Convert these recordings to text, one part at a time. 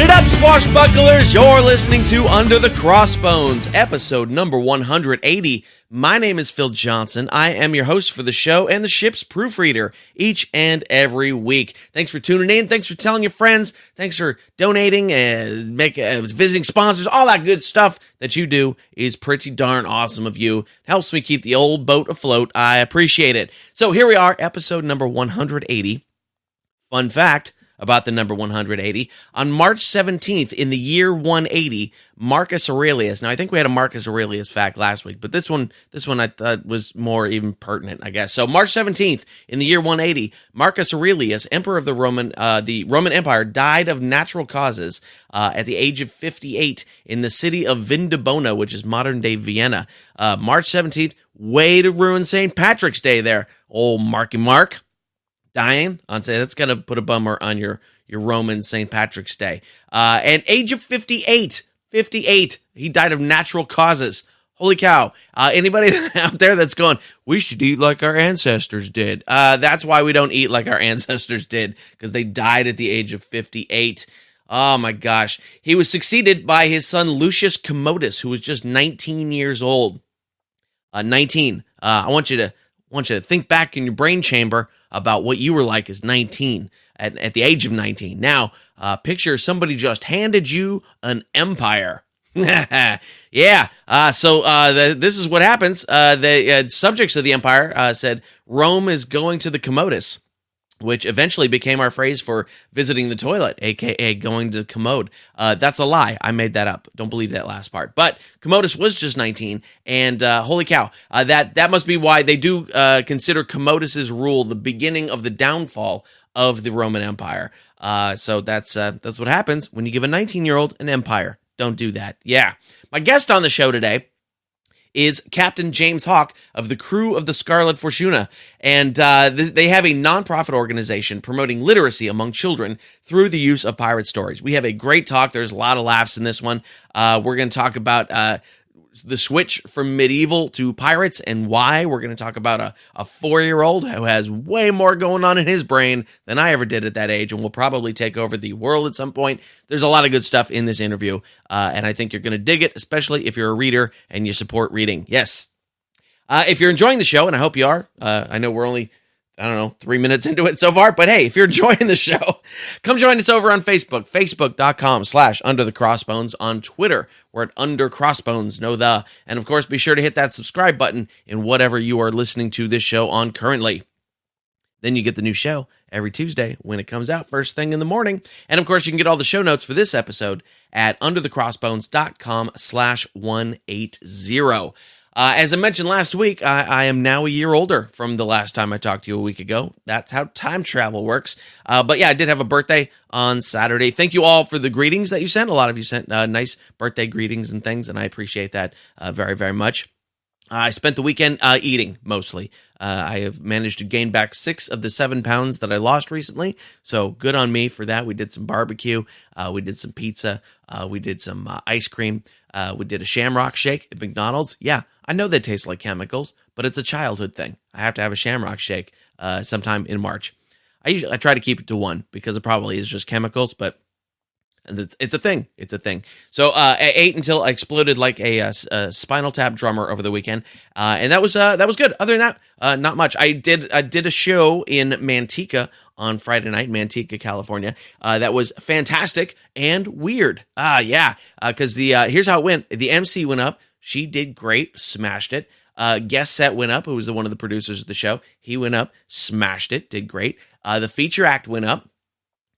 it up, swashbucklers! You're listening to Under the Crossbones, episode number 180. My name is Phil Johnson. I am your host for the show and the ship's proofreader each and every week. Thanks for tuning in. Thanks for telling your friends. Thanks for donating, visiting sponsors. All that good stuff that you do is pretty darn awesome of you. It helps me keep the old boat afloat. I appreciate it. So here we are, episode number 180. Fun fact about the number 180. On March 17th, in the year 180, Marcus Aurelius. Now, I think we had a Marcus Aurelius fact last week, but this one I thought was more even pertinent, I guess. So, March 17th, in the year 180, Marcus Aurelius, emperor of the Roman Empire, died of natural causes at the age of 58 in the city of Vindobona, which is modern-day Vienna. March 17th, way to ruin St. Patrick's Day there. Old Marky Mark. Dying on say that's gonna put a bummer on your Roman St. Patrick's Day. And age of 58, he died of natural causes. Holy cow! Anybody out there that's going, we should eat like our ancestors did? That's why we don't eat like our ancestors did, because they died at the age of 58. Oh my gosh! He was succeeded by his son Lucius Commodus, who was just 19 years old. 19. I want you to think back in your brain chamber about what you were like as 19, at the age of 19. Now, picture somebody just handed you an empire. Yeah, this is what happens. The subjects of the empire said, Rome is going to the Commodus, which eventually became our phrase for visiting the toilet, a.k.a. going to the commode. That's a lie. I made that up. Don't believe that last part. But Commodus was just 19, and holy cow, that must be why they do consider Commodus's rule the beginning of the downfall of the Roman Empire. So that's what happens when you give a 19-year-old an empire. Don't do that. Yeah. My guest on the show today is Captain James Hawk of the crew of the Scarlett Fortuna. And they have a nonprofit organization promoting literacy among children through the use of pirate stories. We have a great talk. There's a lot of laughs in this one. We're going to talk about the switch from medieval to pirates and why. We're going to talk about a 4-year-old who has way more going on in his brain than I ever did at that age and will probably take over the world at some point. There's a lot of good stuff in this interview, and I think you're going to dig it, especially if you're a reader and you support reading. Yes. If you're enjoying the show, and I hope you are, I know we're only 3 minutes into it so far, but hey, if you're enjoying the show, come join us over on Facebook, facebook.com/underthecrossbones. On Twitter, we're at undercrossbones, and of course, be sure to hit that subscribe button in whatever you are listening to this show on currently. Then you get the new show every Tuesday when it comes out first thing in the morning. And of course, you can get all the show notes for this episode at underthecrossbones.com/180. As I mentioned last week, I am now a year older from the last time I talked to you a week ago. That's how time travel works. But yeah, I did have a birthday on Saturday. Thank you all for the greetings that you sent. A lot of you sent nice birthday greetings and things, and I appreciate that very, very much. I spent the weekend eating, mostly. I have managed to gain back 6 of the 7 pounds that I lost recently, so good on me for that. We did some barbecue. We did some pizza. We did some ice cream. We did a Shamrock Shake at McDonald's. Yeah, I know they taste like chemicals, but it's a childhood thing. I have to have a Shamrock Shake sometime in March. I try to keep it to 1 because it probably is just chemicals, but it's a thing. It's a thing. So I ate until I exploded like a Spinal Tap drummer over the weekend, and that was good. Other than that, not much. I did a show in Manteca on Friday night, Manteca, California. That was fantastic and weird. Because here's how it went. The MC went up. She did great, smashed it. Guest set went up, who was one of the producers of the show. He went up, smashed it, did great. The feature act went up,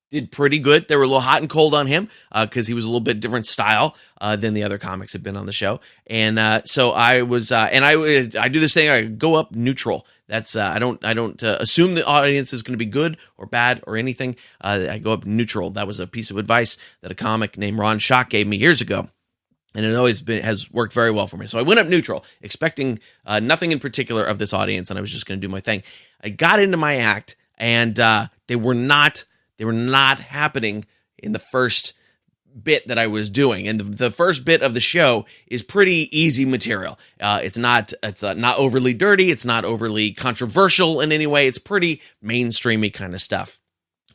did pretty good. They were a little hot and cold on him because he was a little bit different style than the other comics had been on the show. And so I was, I do this thing. I go up neutral. That's I don't assume the audience is going to be good or bad or anything. I go up neutral. That was a piece of advice that a comic named Ron Schock gave me years ago. And it always has worked very well for me. So I went up neutral, expecting nothing in particular of this audience, and I was just going to do my thing. I got into my act, and they were not happening in the first bit that I was doing. And the first bit of the show is pretty easy material. It's not overly dirty. It's not overly controversial in any way. It's pretty mainstreamy kind of stuff.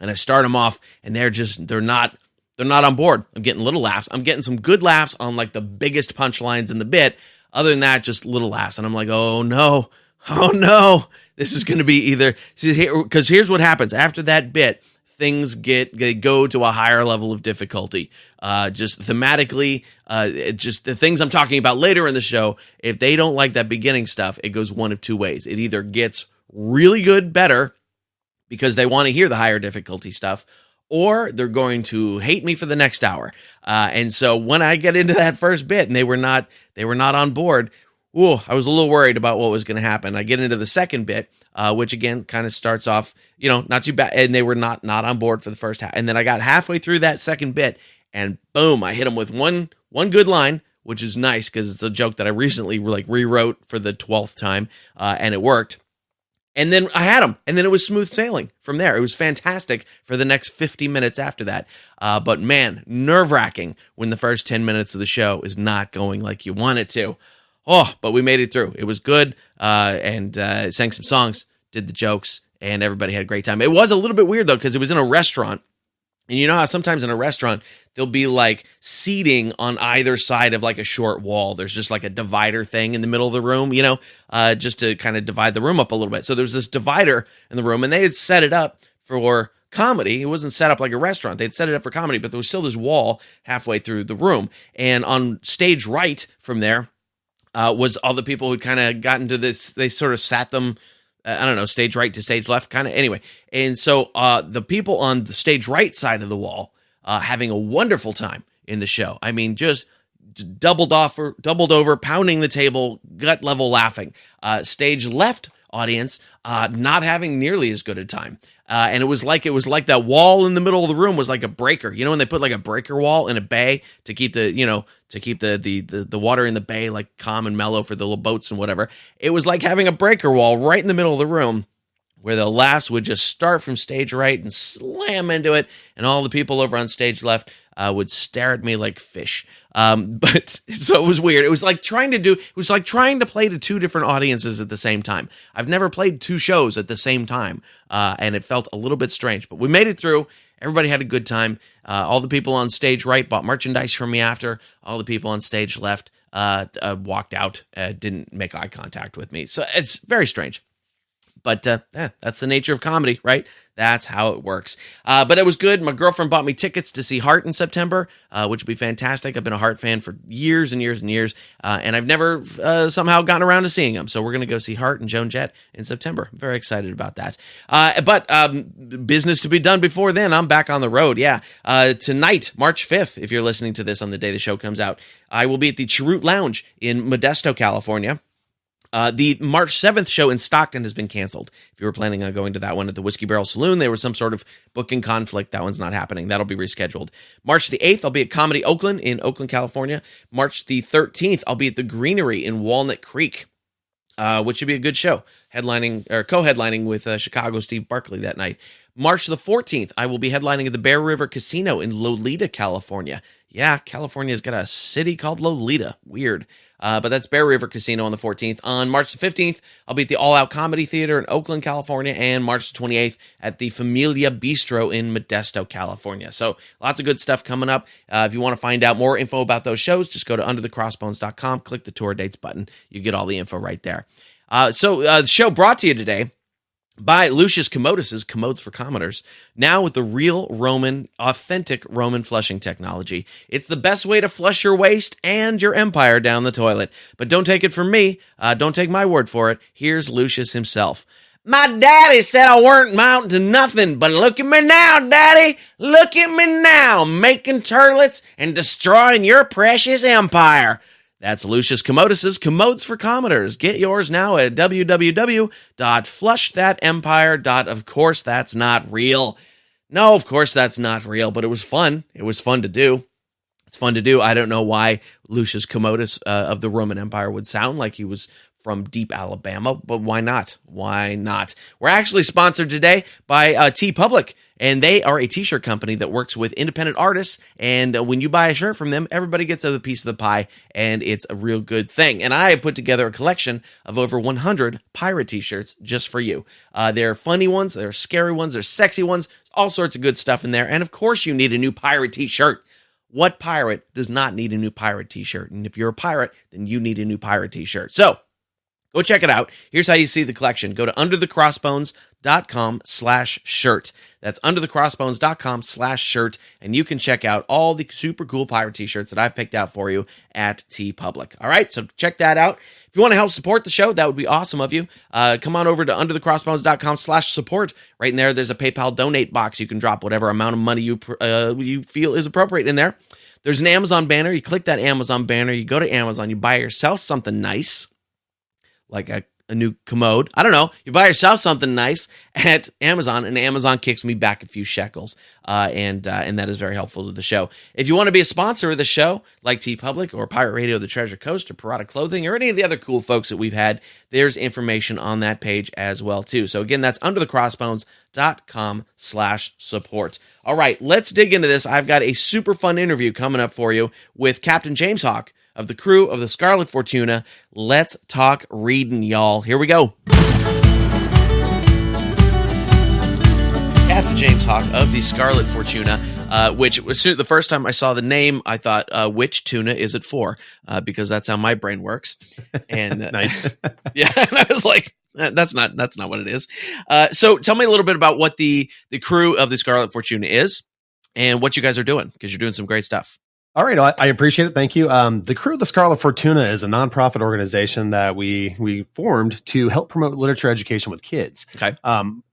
And I start them off, and they're not they're not on board. I'm getting little laughs. I'm getting some good laughs on like the biggest punchlines in the bit. Other than that, just little laughs. And I'm like, oh no, this is going to be either, because here's what happens after that bit. Things they go to a higher level of difficulty. Just thematically, just the things I'm talking about later in the show, if they don't like that beginning stuff, it goes one of two ways. It either gets really good, better, because they want to hear the higher difficulty stuff, or they're going to hate me for the next hour. And so when I get into that first bit and they were not on board, I was a little worried about what was going to happen. I get into the second bit, which again kind of starts off, not too bad, and they were not on board for the first half. And then I got halfway through that second bit, and boom, I hit them with one good line, which is nice because it's a joke that I recently rewrote for the 12th time, and it worked. And then I had them, and then it was smooth sailing from there. It was fantastic for the next 50 minutes after that. But man, nerve-wracking when the first 10 minutes of the show is not going like you want it to. But we made it through. It was good, and sang some songs, did the jokes, and everybody had a great time. It was a little bit weird, though, because it was in a restaurant. And you know how sometimes in a restaurant, there'll be like seating on either side of like a short wall. There's just like a divider thing in the middle of the room, just to kind of divide the room up a little bit. So there's this divider in the room, and they had set it up for comedy. It wasn't set up like a restaurant. They'd set it up for comedy, but there was still this wall halfway through the room. And on stage right from there was all the people who kind of got into this. They sort of sat them, stage right to stage left, kind of. Anyway, and so the people on the stage right side of the wall having a wonderful time in the show. I mean, just doubled over, pounding the table, gut level laughing. Stage left audience not having nearly as good a time. And it was like that wall in the middle of the room was like a breaker. When they put like a breaker wall in a bay to keep the water in the bay like calm and mellow for the little boats and whatever. It was like having a breaker wall right in the middle of the room where the laughs would just start from stage right and slam into it, and all the people over on stage left would stare at me like fish. But so it was weird. It was like trying to play to two different audiences at the same time. I've never played two shows at the same time, and it felt a little bit strange. But we made it through. Everybody had a good time. All the people on stage right bought merchandise from me after. All the people on stage left walked out, didn't make eye contact with me. So it's very strange. But that's the nature of comedy, right? That's how it works. But it was good. My girlfriend bought me tickets to see Heart in September, which would be fantastic. I've been a Heart fan for years and years and years, and I've never somehow gotten around to seeing them. So we're going to go see Heart and Joan Jett in September. I'm very excited about that. But business to be done before then. I'm back on the road. Yeah. Tonight, March 5th, if you're listening to this on the day the show comes out, I will be at the Cheroot Lounge in Modesto, California. The March 7th show in Stockton has been canceled. If you were planning on going to that one at the Whiskey Barrel Saloon, there was some sort of booking conflict. That one's not happening. That'll be rescheduled. March the 8th, I'll be at Comedy Oakland in Oakland, California. March the 13th, I'll be at the Greenery in Walnut Creek, which should be a good show. Co-headlining with Chicago Steve Barkley that night. March the 14th, I will be headlining at the Bear River Casino in Lolita, California. Yeah, California's got a city called Lolita. Weird. But that's Bear River Casino on the 14th. On March the 15th, I'll be at the All Out Comedy Theater in Oakland, California, and March the 28th at the Familia Bistro in Modesto, California. So lots of good stuff coming up. If you want to find out more info about those shows, just go to underthecrossbones.com, click the tour dates button. You get all the info right there. So the show brought to you today by Lucius Commodus's Commodes for Commoners, now with the real Roman, authentic Roman flushing technology. It's the best way to flush your waste and your empire down the toilet. But don't take it from me. Don't take my word for it. Here's Lucius himself. My daddy said I weren't amounting to nothing, but look at me now, daddy. Look at me now, making turlets and destroying your precious empire. That's Lucius Commodus's Commodes for Commoners. Get yours now at www.flushthatempire. Of course, that's not real. No, of course, that's not real, but it was fun. It was fun to do. It's fun to do. I don't know why Lucius Commodus of the Roman Empire would sound like he was from deep Alabama, but why not? Why not? We're actually sponsored today by TeePublic. And they are a t-shirt company that works with independent artists. And when you buy a shirt from them, everybody gets a piece of the pie, and it's a real good thing. And I put together a collection of over 100 pirate t-shirts just for you. There are funny ones, there are scary ones, there's sexy ones, all sorts of good stuff in there. And of course you need a new pirate t-shirt. What pirate does not need a new pirate t-shirt? And if you're a pirate, then you need a new pirate t-shirt. So go check it out. Here's how you see the collection. Go to underthecrossbones.com/shirt. That's underthecrossbones.com/shirt. And you can check out all the super cool pirate t-shirts that I've picked out for you at TeePublic. All right, so check that out. If you want to help support the show, that would be awesome of you. Come on over to underthecrossbones.com/support. Right in there, there's a PayPal donate box. You can drop whatever amount of money you feel is appropriate in there. There's an Amazon banner. You click that Amazon banner. You go to Amazon. You buy yourself something nice, like a new commode. I don't know. You buy yourself something nice at Amazon, and Amazon kicks me back a few shekels. And that is very helpful to the show. If you want to be a sponsor of the show, like TeePublic or Pirate Radio, The Treasure Coast, or Pirata Clothing, or any of the other cool folks that we've had, there's information on that page as well, too. So again, that's underthecrossbones.com/support. All right, let's dig into this. I've got a super fun interview coming up for you with Capt James Hawk of the crew of the Scarlett Fortuna. Let's talk reading, y'all. Here we go. Capt James Hawk of the Scarlett Fortuna, which was the first time I saw the name, I thought, which tuna is it for? Because that's how my brain works. And nice. Yeah, and I was like, that's not what it is. So tell me a little bit about what the crew of the Scarlett Fortuna is and what you guys are doing, because you're doing some great stuff. All right. I appreciate it. Thank you. The crew of the Scarlett Fortuna is a nonprofit organization that we formed to help promote literature education with kids. Okay.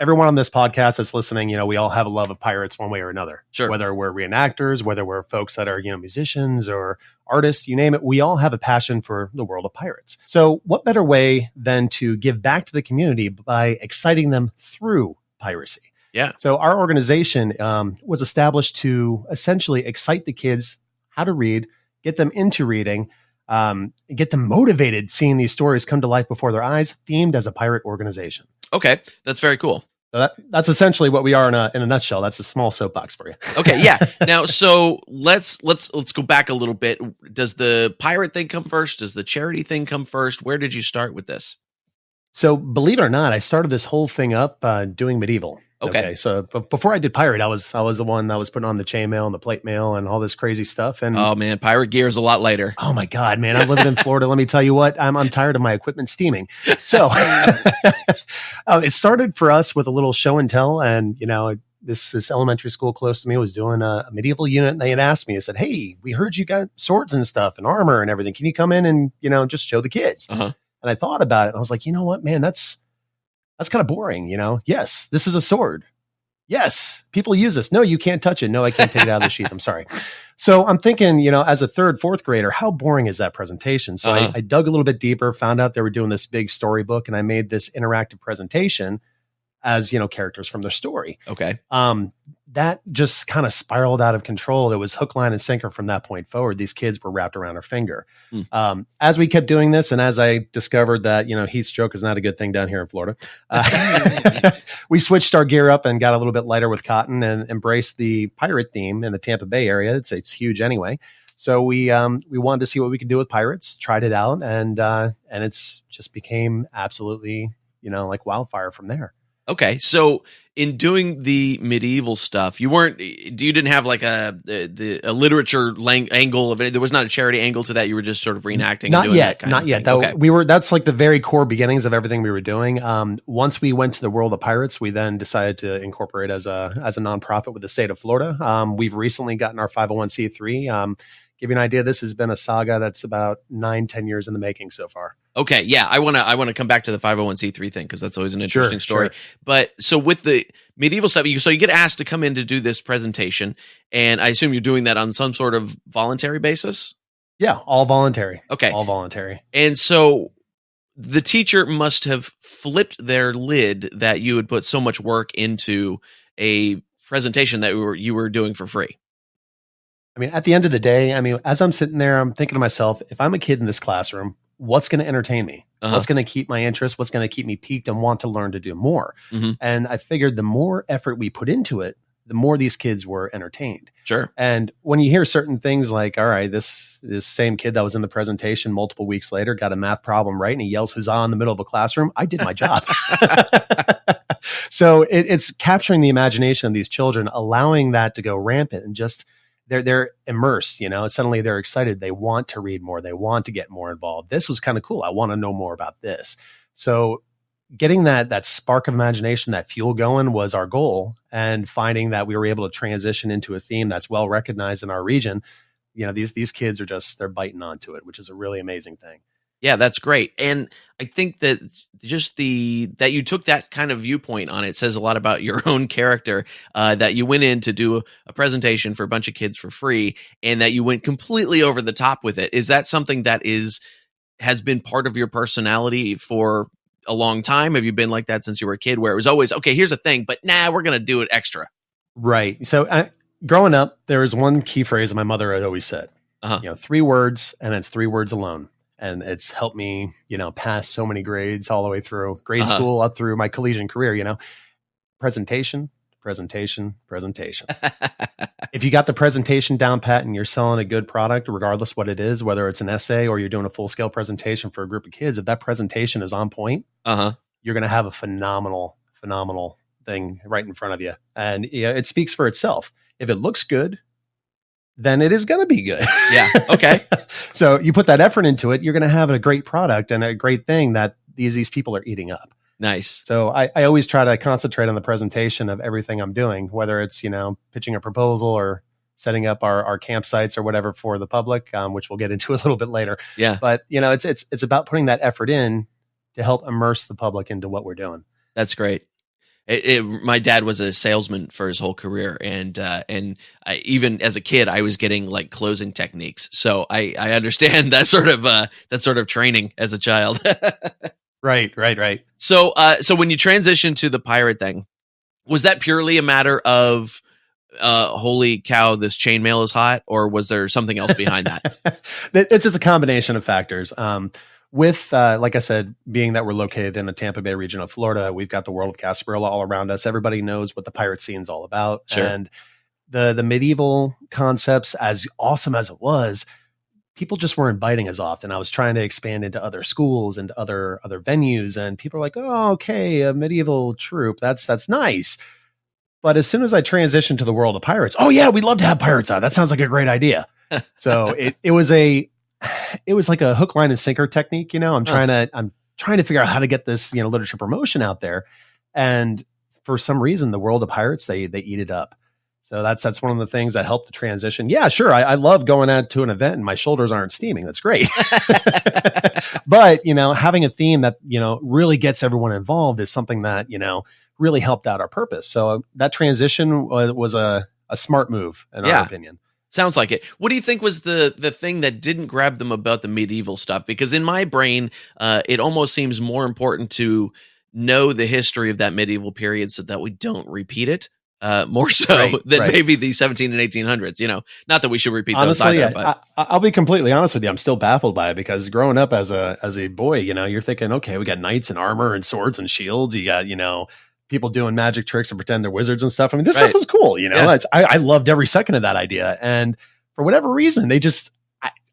Everyone on this podcast that's listening, we all have a love of pirates one way or another. Sure. Whether we're reenactors, whether we're folks that are, musicians or artists, you name it, we all have a passion for the world of pirates. So what better way than to give back to the community by exciting them through piracy? Yeah. So our organization was established to essentially excite the kids how to read, get them into reading, get them motivated seeing these stories come to life before their eyes, themed as a pirate organization. Okay, that's very cool. So that's essentially what we are in a nutshell. That's a small soapbox for you. Okay, yeah. Now, so let's go back a little bit. Does the pirate thing come first? Does the charity thing come first? Where did you start with this? So believe it or not, I started this whole thing up doing medieval. Okay. So before I did pirate, I was the one that was putting on the chainmail and the plate mail and all this crazy stuff. And oh man, pirate gear is a lot lighter. Oh my God, man! I'm living in Florida. Let me tell you what, I'm tired of my equipment steaming. So it started for us with a little show and tell, and this elementary school close to me was doing a medieval unit, and they had asked me. I said, "Hey, we heard you got swords and stuff and armor and everything. Can you come in and just show the kids?" Uh-huh. And I thought about it, and I was like, you know what, man, that's kind of boring. Yes, this is a sword. Yes, people use this. No, you can't touch it. No, I can't take it out of the sheath. I'm sorry. So I'm thinking, as a third, fourth grader, how boring is that presentation? So I dug a little bit deeper, found out they were doing this big storybook, and I made this interactive presentation as, characters from their story. Okay. That just kind of spiraled out of control. It was hook, line, and sinker from that point forward. These kids were wrapped around our finger. As we kept doing this, and as I discovered that, heat stroke is not a good thing down here in Florida, we switched our gear up and got a little bit lighter with cotton and embraced the pirate theme in the Tampa Bay area. It's huge anyway. So we wanted to see what we could do with pirates, tried it out, and it's just became absolutely, like wildfire from there. Okay, so in doing the medieval stuff, you didn't have like a literature angle of it. There was not a charity angle to that. You were just sort of reenacting. Not and doing yet, that kind not of yet. thing. That's like the very core beginnings of everything we were doing. Once we went to the world of pirates, we then decided to incorporate as a nonprofit with the state of Florida. We've recently gotten our 501c3. Give you an idea, this has been a saga that's about 9-10 years in the making so far. Okay, yeah, I want to come back to the 501c3 thing because that's always an interesting story. Sure. But so with the medieval stuff, you get asked to come in to do this presentation, and I assume you're doing that on some sort of voluntary basis? Yeah, all voluntary. Okay. All voluntary. And so the teacher must have flipped their lid that you would put so much work into a presentation that you were doing for free. I mean, at the end of the day, as I'm sitting there, I'm thinking to myself, if I'm a kid in this classroom, what's going to entertain me? What's going to keep my interest? What's going to keep me piqued and want to learn to do more? Mm-hmm. And I figured the more effort we put into it, the more these kids were entertained. Sure. And when you hear certain things like, all right, this same kid that was in the presentation multiple weeks later got a math problem right, and he yells huzzah in the middle of a classroom, I did my job. So it's capturing the imagination of these children, allowing that to go rampant, and just they're immersed, suddenly they're excited. They want to read more. They want to get more involved. This was kind of cool. I want to know more about this. So getting that spark of imagination, that fuel going was our goal, and finding that we were able to transition into a theme that's well recognized in our region. These kids are they're biting onto it, which is a really amazing thing. Yeah, that's great. And I think that just that you took that kind of viewpoint on it says a lot about your own character, that you went in to do a presentation for a bunch of kids for free, and that you went completely over the top with it. Is that something that has been part of your personality for a long time? Have you been like that since you were a kid, where it was always, okay, here's a thing, but we're going to do it extra? Right. So growing up, there was one key phrase that my mother had always said, 3 words, and it's 3 words alone. And it's helped me, pass so many grades all the way through grade school up through my collegiate career, presentation, presentation, presentation. If you got the presentation down pat and you're selling a good product, regardless what it is, whether it's an essay or you're doing a full scale presentation for a group of kids, if that presentation is on point, you're going to have a phenomenal thing right in front of you. And it speaks for itself. If it looks good, then it is going to be good. Yeah. Okay. So you put that effort into it, you're going to have a great product and a great thing that these people are eating up. Nice. So I always try to concentrate on the presentation of everything I'm doing, whether it's, pitching a proposal or setting up our campsites or whatever for the public, which we'll get into a little bit later. Yeah. But, it's about putting that effort in to help immerse the public into what we're doing. That's great. My dad was a salesman for his whole career, and even as a kid, I was getting like closing techniques. So I understand that sort of training as a child. Right. So when you transitioned to the pirate thing, was that purely a matter of holy cow, this chainmail is hot, or was there something else behind that? It's just a combination of factors. With, like I said, being that we're located in the Tampa Bay region of Florida, we've got the world of Casparilla all around us. Everybody knows what the pirate scene is all about. Sure. And the medieval concepts, as awesome as it was, people just weren't biting as often. I was trying to expand into other schools and other venues, and people are like, oh, okay, a medieval troupe. That's nice. But as soon as I transitioned to the world of pirates, oh yeah, we'd love to have pirates on. That sounds like a great idea. So it was like a hook, line, and sinker technique. I'm trying to figure out how to get this, literature promotion out there. And for some reason, the world of pirates, they eat it up. So that's one of the things that helped the transition. Yeah, sure. I love going out to an event and my shoulders aren't steaming. That's great. But, having a theme that, really gets everyone involved is something that, really helped out our purpose. So that transition was a smart move in our opinion. Sounds like it. What do you think was the thing that didn't grab them about the medieval stuff? Because in my brain, it almost seems more important to know the history of that medieval period so that we don't repeat it, more so than maybe the 17 and 1800s. Not that we should repeat those either. But I'll be completely honest with you. I'm still baffled by it because growing up as a boy, you're thinking, okay, we got knights and armor and swords and shields. You got, people doing magic tricks and pretend they're wizards and stuff. I mean, this stuff was cool, Yeah. I loved every second of that idea. And for whatever reason, they just,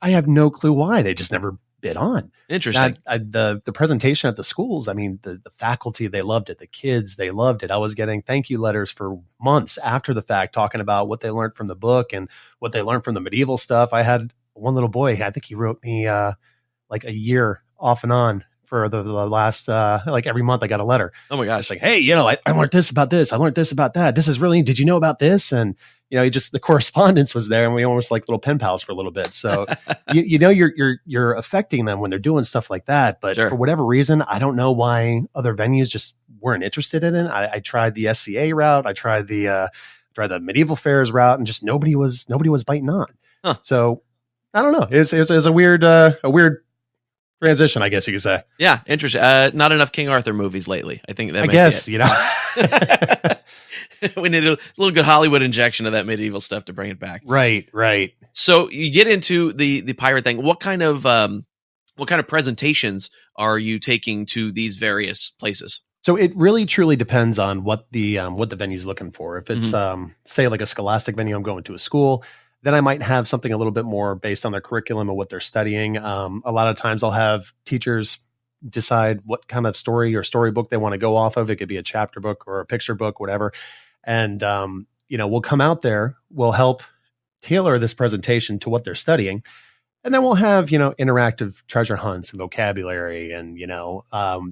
I have no clue why. They just never bit on. Interesting. The presentation at the schools, I mean, the faculty, they loved it. The kids, they loved it. I was getting thank you letters for months after the fact, talking about what they learned from the book and what they learned from the medieval stuff. I had one little boy, I think he wrote me like a year off and on for the last, like every month I got a letter. Oh my gosh. It's like, hey, I learned this about this. I learned this about that. This is really, did you know about this? And, the correspondence was there and we almost like little pen pals for a little bit. So, you're affecting them when they're doing stuff like that. But for whatever reason, I don't know why other venues just weren't interested in it. I tried the SCA route. I tried the medieval fairs route and just nobody was biting on. Huh. So I don't know. It's a weird transition, I guess you could say. Yeah, interesting. Not enough King Arthur movies lately. I think that. I guess we need a little good Hollywood injection of that medieval stuff to bring it back. Right. So you get into the pirate thing. What kind of presentations are you taking to these various places? So it really truly depends on what the venue's looking for. If it's say like a scholastic venue, I'm going to a school, then I might have something a little bit more based on their curriculum and what they're studying. A lot of times I'll have teachers decide what kind of story or storybook they want to go off of. It could be a chapter book or a picture book, whatever. And we'll come out there, we'll help tailor this presentation to what they're studying. And then we'll have, interactive treasure hunts and vocabulary. And,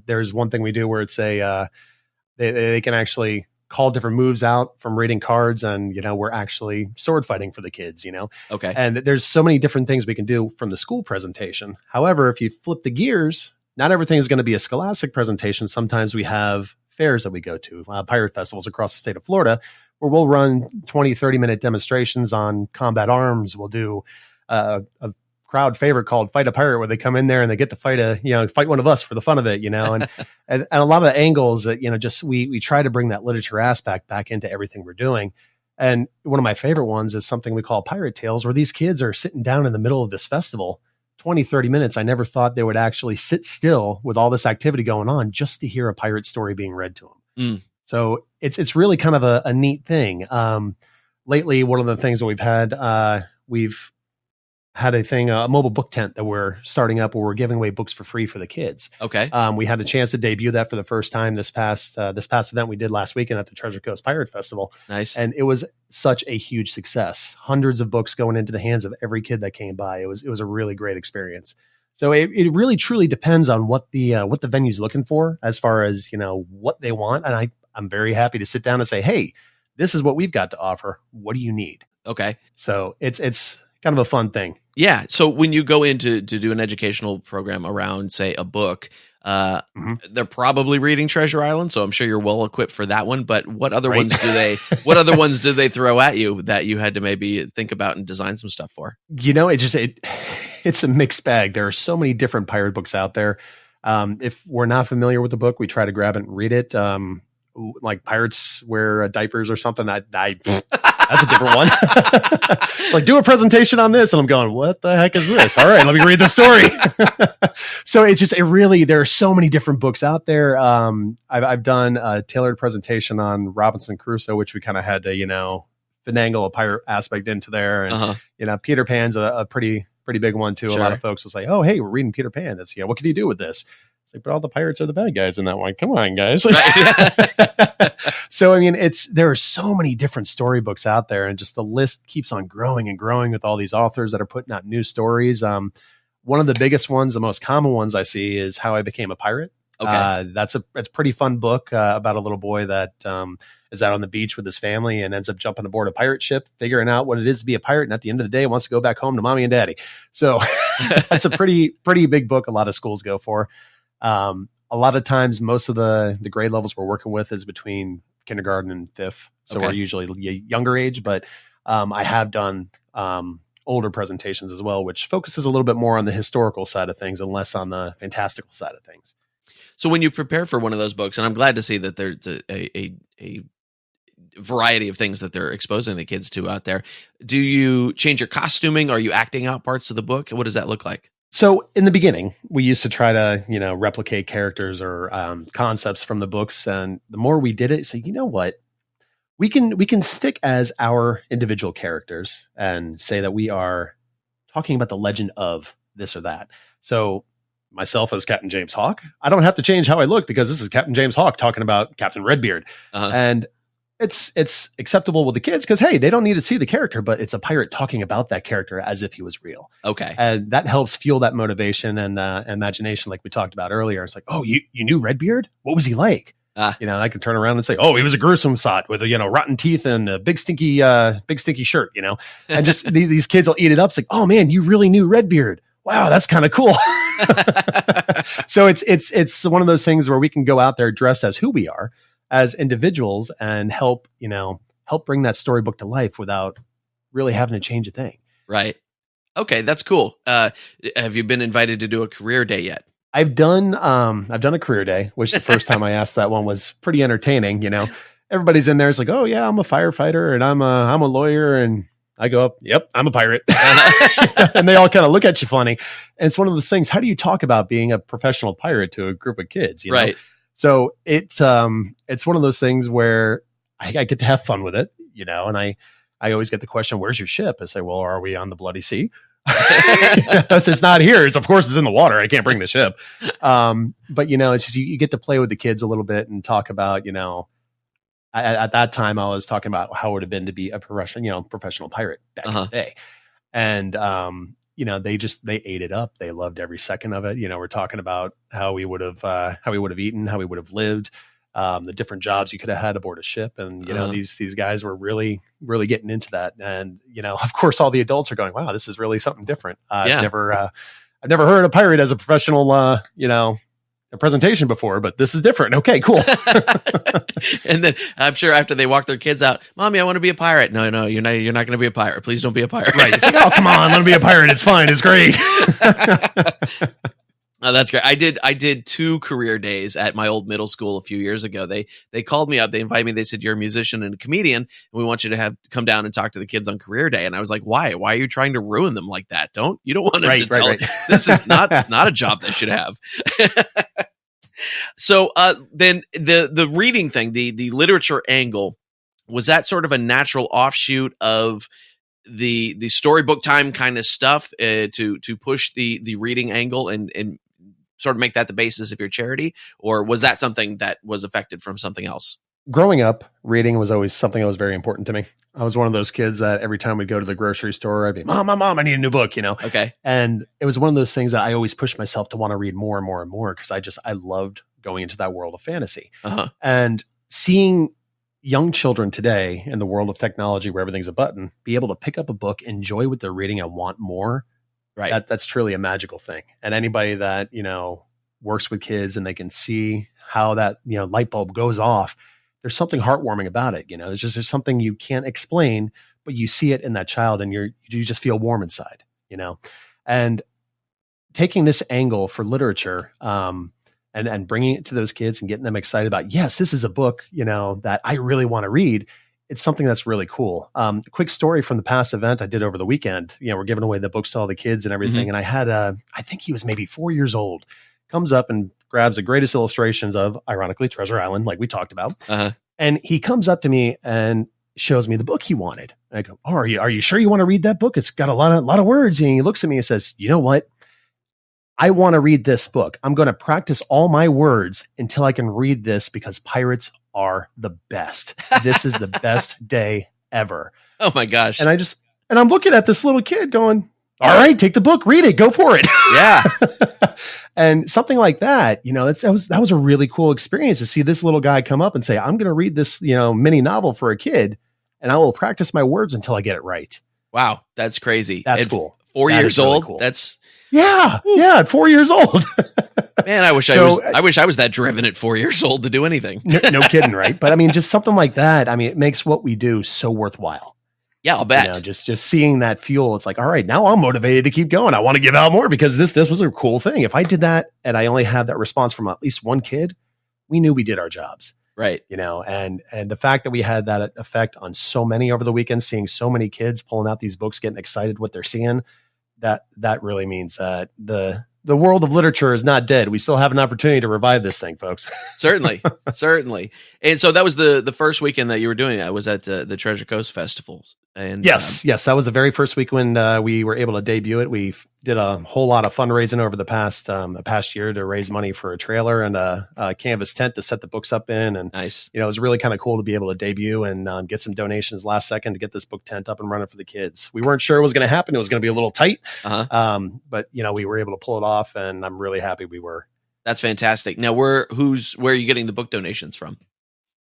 there's one thing we do where it's they can actually call different moves out from reading cards, and, we're actually sword fighting for the kids, Okay. And there's so many different things we can do from the school presentation. However, if you flip the gears, not everything is going to be a scholastic presentation. Sometimes we have fairs that we go to, pirate festivals across the state of Florida, where we'll run 20, 30-minute demonstrations on combat arms. We'll do a crowd favorite called Fight a Pirate, where they come in there and they get to fight one of us for the fun of it, and a lot of the angles that, just we try to bring that literature aspect back into everything we're doing. And one of my favorite ones is something we call Pirate Tales, where these kids are sitting down in the middle of this festival, 20, 30 minutes. I never thought they would actually sit still with all this activity going on just to hear a pirate story being read to them. So it's really kind of a neat thing. Lately, one of the things that we've had a mobile book tent that we're starting up, where we're giving away books for free for the kids. Okay. We had a chance to debut that for the first time this past event we did last weekend at the Treasure Coast Pirate Festival. Nice. And it was such a huge success. Hundreds of books going into the hands of every kid that came by. It was a really great experience. So it really truly depends on what the venue's looking for as far as, what they want. And I'm very happy to sit down and say, hey, this is what we've got to offer. What do you need? Okay. So it's kind of a fun thing. Yeah. So when you go in to do an educational program around, say, a book, they're probably reading Treasure Island, so I'm sure you're well equipped for that one. But what other ones do they throw at you that you had to maybe think about and design some stuff for? It's a mixed bag. There are so many different pirate books out there. If we're not familiar with the book, we try to grab it and read it. Like Pirates Wear Diapers or something. That's a different one. It's like, do a presentation on this. And I'm going, what the heck is this? All right, let me read the story. So there are so many different books out there. I've done a tailored presentation on Robinson Crusoe, which we kind of had to, finagle a pirate aspect into there. And, Peter Pan's a pretty big one too. Sure. A lot of folks will say, oh, hey, we're reading Peter Pan. That's, what can you do with this? It's like, but all the pirates are the bad guys in that one. Come on, guys. Right. So, there are so many different storybooks out there, and just the list keeps on growing and growing with all these authors that are putting out new stories. One of the biggest ones, the most common ones I see, is How I Became a Pirate. Okay. That's a pretty fun book about a little boy that is out on the beach with his family and ends up jumping aboard a pirate ship, figuring out what it is to be a pirate. And at the end of the day, wants to go back home to mommy and daddy. So that's a pretty big book. A lot of schools go for. A lot of times, most of the grade levels we're working with is between kindergarten and fifth. So we're usually younger age, but I have done older presentations as well, which focuses a little bit more on the historical side of things and less on the fantastical side of things. So when you prepare for one of those books, and I'm glad to see that there's a variety of things that they're exposing the kids to out there, do you change your costuming? Are you acting out parts of the book? What does that look like? So in the beginning, we used to try to, replicate characters or concepts from the books. And the more we did it, so you know what? We can stick as our individual characters and say that we are talking about the legend of this or that. So myself as Captain James Hawk, I don't have to change how I look because this is Captain James Hawk talking about Captain Redbeard. And it's acceptable with the kids because, hey, they don't need to see the character, but it's a pirate talking about that character as if he was real. Okay. And that helps fuel that motivation and imagination like we talked about earlier. It's like, oh, you knew Redbeard? What was he like? I can turn around and say, oh, he was a gruesome sot with rotten teeth and a big stinky shirt, and just these kids will eat it up. It's like, oh man, you really knew Redbeard. Wow, that's kind of cool. So it's one of those things where we can go out there dressed as who we are as individuals and help bring that storybook to life without really having to change a thing. Right. Okay, that's cool. Have you been invited to do a career day yet? I've done a career day, which the first time I asked that one was pretty entertaining. Everybody's in there. It's like, oh yeah, I'm a firefighter and I'm a lawyer, and I go up, yep, I'm a pirate. And they all kind of look at you funny. And it's one of those things. How do you talk about being a professional pirate to a group of kids? Right. So it's one of those things where I get to have fun with it, and I always get the question, where's your ship? I say, well, are we on the bloody sea? It's not here. Of course it's in the water. I can't bring the ship. But it's just, you get to play with the kids a little bit and talk about, at that time I was talking about how it would have been to be a professional pirate back in the day. And, they ate it up. They loved every second of it. We're talking about how we would have eaten, how we would have lived, the different jobs you could have had aboard a ship. And, these guys were really, really getting into that. And, of course, all the adults are going, wow, this is really something different. I've never heard a pirate as a professional, a presentation before, but this is different. Okay, cool. And then I'm sure after they walk their kids out, Mommy, I want to be a pirate. No, you're not going to be a pirate. Please don't be a pirate. Right. It's like, oh, come on, let me be a pirate. It's fine. It's great. Oh, that's great. I did 2 career days at my old middle school a few years ago. They called me up. They invited me. They said, you're a musician and a comedian, and we want you to come down and talk to the kids on career day. And I was like, why? Why are you trying to ruin them like that? You don't want them to tell them. This is not a job they should have. So then the reading thing, the literature angle, was that sort of a natural offshoot of the storybook time kind of stuff to push the reading angle and sort of make that the basis of your charity? Or was that something that was affected from something else? Growing up, reading was always something that was very important to me. I was one of those kids that every time we'd go to the grocery store, I'd be, Mom, I need a new book, Okay. And it was one of those things that I always pushed myself to want to read more and more and more, because I loved going into that world of fantasy. And seeing young children today in the world of technology where everything's a button, be able to pick up a book, enjoy what they're reading and want more. Right. That's truly a magical thing. And anybody that, works with kids and they can see how that, light bulb goes off, there's something heartwarming about it. There's something you can't explain, but you see it in that child and you just feel warm inside, and taking this angle for literature, and bringing it to those kids and getting them excited about, yes, this is a book, that I really want to read. It's something that's really cool. Quick story from the past event I did over the weekend. We're giving away the books to all the kids and everything. And I had I think he was maybe 4 years old, comes up and grabs the greatest illustrations of, ironically, Treasure Island, like we talked about. And he comes up to me and shows me the book he wanted. And I go, oh, are you sure you want to read that book? It's got a lot of words. And he looks at me and says, you know what? I want to read this book. I'm going to practice all my words until I can read this, because pirates are the best. This is the best day ever. Oh my gosh. And I'm looking at this little kid going, all right, take the book, read it, go for it. Yeah. And something like that, that was a really cool experience to see this little guy come up and say, I'm going to read this, mini novel for a kid, and I will practice my words until I get it right. Wow. That's crazy. That's cool. 4 years old. Really cool. That's yeah. At 4 years old. Man, I wish I was that driven at 4 years old to do anything. No kidding, right? But I mean, just something like that. I mean, it makes what we do so worthwhile. Yeah, I'll bet. Just seeing that fuel, it's like, all right, now I'm motivated to keep going. I want to give out more, because this was a cool thing. If I did that and I only had that response from at least one kid, we knew we did our jobs. Right. And the fact that we had that effect on so many over the weekend, seeing so many kids pulling out these books, getting excited what they're seeing, that really means that the world of literature is not dead. We still have an opportunity to revive this thing, folks. Certainly. And so that was the first weekend that you were doing that, was at the Treasure Coast Festivals. And yes, that was the very first week when we were able to debut it. We did a whole lot of fundraising over the past year to raise money for a trailer and a canvas tent to set the books up in. And nice. It was really kind of cool to be able to debut and get some donations last second to get this book tent up and running for the kids. We weren't sure it was going to happen. It was going to be a little tight, but we were able to pull it off, and I'm really happy we were. That's fantastic. Now, where are you getting the book donations from?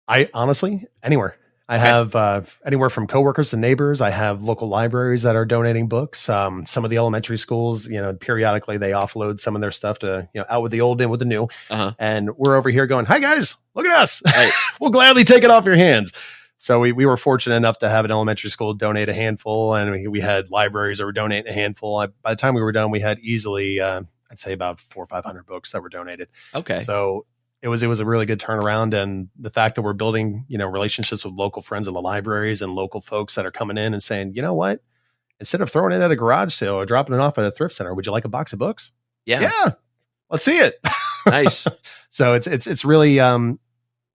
I honestly, anywhere. I have anywhere from coworkers to neighbors. I have local libraries that are donating books. Some of the elementary schools, periodically they offload some of their stuff to, out with the old, in with the new. And we're over here going, hi guys, look at us. Right. We'll gladly take it off your hands. So we were fortunate enough to have an elementary school donate a handful, and we had libraries that were donating a handful. By the time we were done, we had easily, I'd say about 400 or 500 books that were donated. Okay. So it was a really good turnaround, and the fact that we're building, relationships with local friends in the libraries and local folks that are coming in and saying, you know what, instead of throwing it at a garage sale or dropping it off at a thrift center, would you like a box of books? Yeah. Let's see it. Nice. So it's really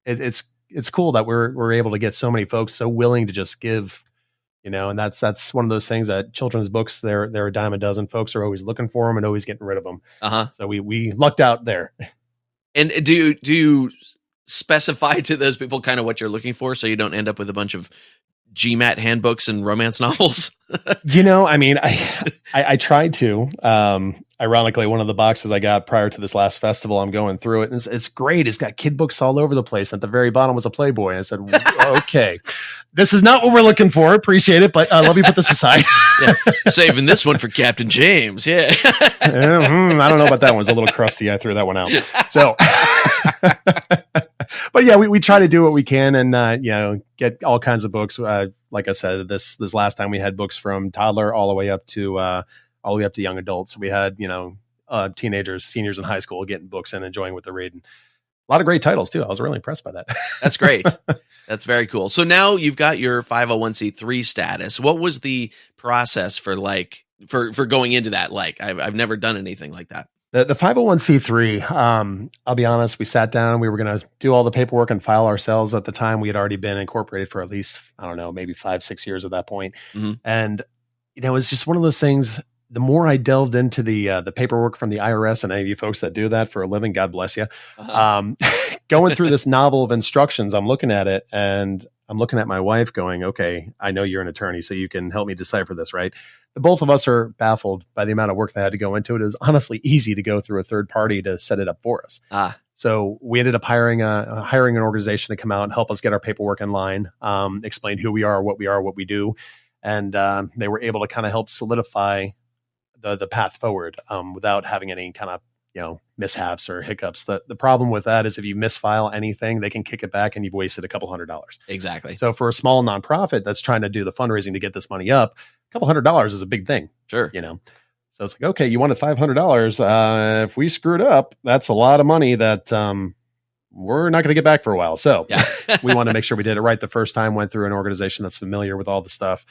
it's cool that we're able to get so many folks so willing to just give, and that's one of those things that children's books, they're a dime a dozen. Folks are always looking for them and always getting rid of them. So we lucked out there. And do you specify to those people kind of what you're looking for, so you don't end up with a bunch of GMAT handbooks and romance novels? I mean, I tried to. Ironically, one of the boxes I got prior to this last festival, I'm going through it, and it's great. It's got kid books all over the place. At the very bottom was a Playboy. And I said, okay, this is not what we're looking for. Appreciate it, but let me put this aside. Saving this one for Captain James. Yeah. I don't know about that one. It's a little crusty. I threw that one out. So, but yeah, we try to do what we can and, get all kinds of books. Like I said, this last time we had books from toddler all the way up to young adults. We had, teenagers, seniors in high school getting books and enjoying what they're reading. A lot of great titles too. I was really impressed by that. That's great. That's very cool. So now you've got your 501c3 status. What was the process for going into that? I've never done anything like that. The 501c3, I'll be honest, we sat down, we were going to do all the paperwork and file ourselves. At the time, we had already been incorporated for at least, I don't know, maybe 5-6 years at that point. And, it was just one of those things. The more I delved into the paperwork from the IRS, and any of you folks that do that for a living, God bless you, going through this novel of instructions, I'm looking at it and I'm looking at my wife going, okay, I know you're an attorney, so you can help me decipher this, right? The both of us are baffled by the amount of work that had to go into it. It was honestly easy to go through a third party to set it up for us. So we ended up hiring an organization to come out and help us get our paperwork in line, explain who we are, what we do. And they were able to kind of help solidify the path forward without having any kind of mishaps or hiccups. The problem with that is if you misfile anything, they can kick it back and you've wasted $200. Exactly. So for a small nonprofit that's trying to do the fundraising to get this money up, $200 is a big thing. Sure. So it's like, okay, you wanted $500. If we screwed up, that's a lot of money that we're not going to get back for a while. So we want to make sure we did it right the first time, went through an organization that's familiar with all the stuff.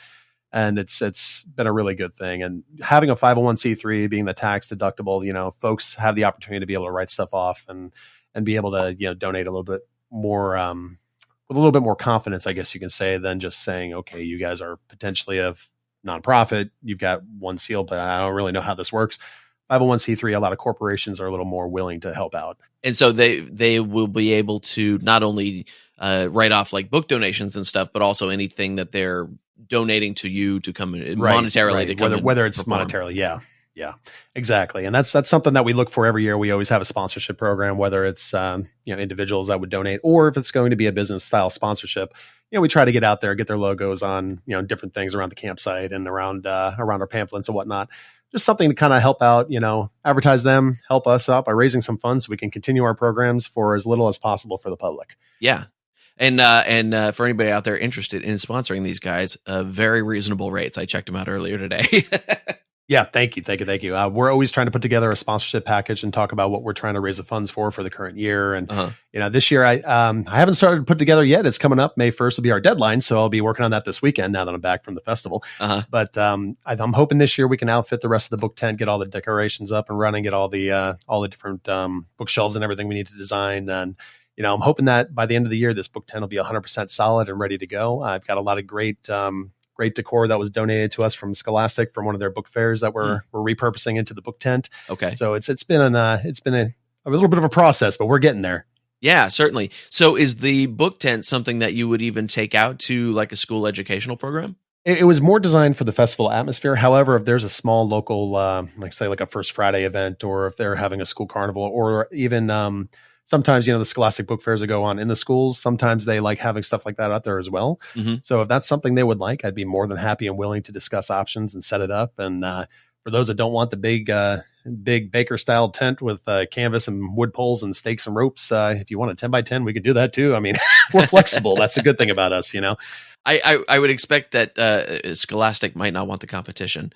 And it's been a really good thing. And having a 501c3 being the tax deductible, folks have the opportunity to be able to write stuff off and be able to, donate a little bit more, with a little bit more confidence, I guess you can say, than just saying, okay, you guys are potentially a nonprofit. You've got one seal, but I don't really know how this works. 501c3, a lot of corporations are a little more willing to help out. And so they will be able to not only write off like book donations and stuff, but also anything that they're donating to you to come monetarily to come whether it's perform. monetarily. Yeah, exactly. And that's something that we look for every year. We always have a sponsorship program, whether it's individuals that would donate or if it's going to be a business style sponsorship. We try to get out there, get their logos on different things around the campsite and around our pamphlets and whatnot. Just something to kind of help out, advertise them, help us out by raising some funds so we can continue our programs for as little as possible for the public. Yeah. And for anybody out there interested in sponsoring these guys, very reasonable rates. I checked them out earlier today. Yeah. Thank you. We're always trying to put together a sponsorship package and talk about what we're trying to raise the funds for the current year. And, this year I haven't started to put together yet. It's coming up. May 1st will be our deadline. So I'll be working on that this weekend now that I'm back from the festival. But I'm hoping this year we can outfit the rest of the book tent, get all the decorations up and running, get all the different bookshelves and everything we need to design. And, I'm hoping that by the end of the year, this book tent will be 100% solid and ready to go. I've got a lot of great decor that was donated to us from Scholastic from one of their book fairs that we're repurposing into the book tent. Okay. So it's been a little bit of a process, but we're getting there. Yeah, certainly. So is the book tent something that you would even take out to like a school educational program? It was more designed for the festival atmosphere. However, if there's a small local, like a First Friday event, or if they're having a school carnival, or even sometimes, the Scholastic book fairs that go on in the schools, sometimes they like having stuff like that out there as well. So if that's something they would like, I'd be more than happy and willing to discuss options and set it up. And for those that don't want the big Baker style tent with canvas and wood poles and stakes and ropes, if you want a 10 by 10, we could do that too. I mean, we're flexible. That's a good thing about us, I would expect that Scholastic might not want the competition.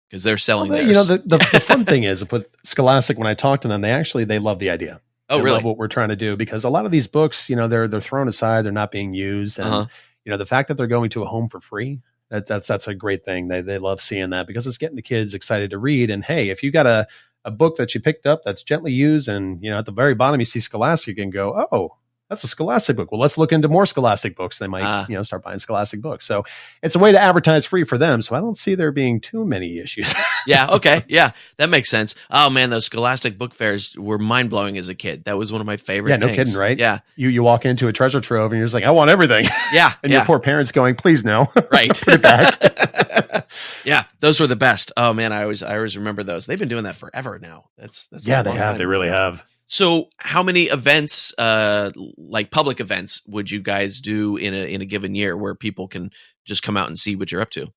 Because they're selling theirs. The fun thing is with Scholastic, when I talk to them, they love the idea. Oh, they really? love what we're trying to do, because a lot of these books, they're thrown aside, they're not being used. And, the fact that they're going to a home for free, that's a great thing. They love seeing that because it's getting the kids excited to read. And hey, if you got a a book that you picked up that's gently used, and at the very bottom you see Scholastic and go, oh, that's a Scholastic book. Well, let's look into more Scholastic books. They might, start buying Scholastic books. So it's a way to advertise free for them. So I don't see there being too many issues. Yeah. Okay. Yeah, that makes sense. Oh man, those Scholastic book fairs were mind blowing as a kid. That was one of my favorite. Yeah, no things. kidding, right? Yeah. You walk into a treasure trove and you're just like, I want everything. Yeah. And your poor parents going, please no. Right. Put it back. Yeah, those were the best. Oh man, I always remember those. They've been doing that forever now. That's yeah, they have. They really have. So how many events, like public events, would you guys do in a given year where people can just come out and see what you're up to?